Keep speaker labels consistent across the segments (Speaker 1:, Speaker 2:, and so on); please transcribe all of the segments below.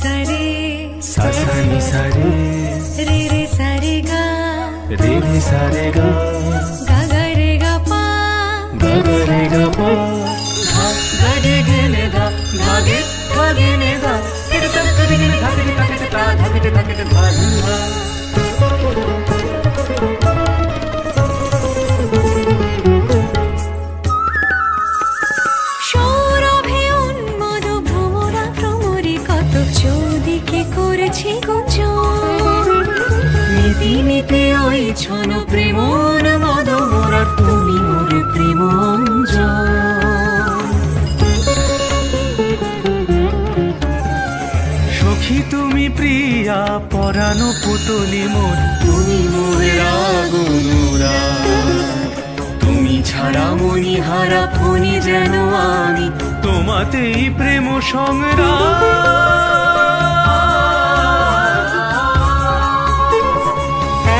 Speaker 1: সারে
Speaker 2: সাসা নি সারে
Speaker 1: রে রে সারে গা
Speaker 2: রে রে সারে গা
Speaker 1: গা গা রে গা পা
Speaker 2: গা গা রে গা পা
Speaker 1: ধা গা রে গে নে ধা ধা গে নে ধা কে তা কে গে নে ধা কে তা কে তা ধা কে তা কে ধা ধা। সৌরভে উন্মাদ ভ্রমরা ভ্রমরে কত চৌদিকে করেছি গুঞ্জন নীতি নীতি ওই ছন প্রেমন মদ মোরা তুমি মোর প্রেম অঞ্জন।
Speaker 2: সখী তুমি প্রিয়া পরানো পুতলি মোর
Speaker 1: তুমি মোর আগুনুরা তুমি ছাড়া মনি হারা ফনি যেন আমি
Speaker 2: তোমাতেই প্রেম সংগ্রাম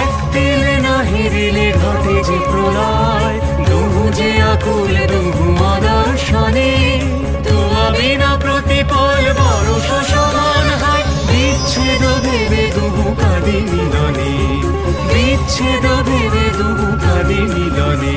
Speaker 1: এক দিলে না হেরিলে ঘটে যে প্রলয় দুহু যে আকুল দুহু আদর্শনে তোমা বিনা প্রতিপল বড় সমান হয় বিচ্ছেদ ভেবে দুহু কাঁদে মিলনে বিচ্ছেদ ভেবে দুহু কাঁদে মিলনে।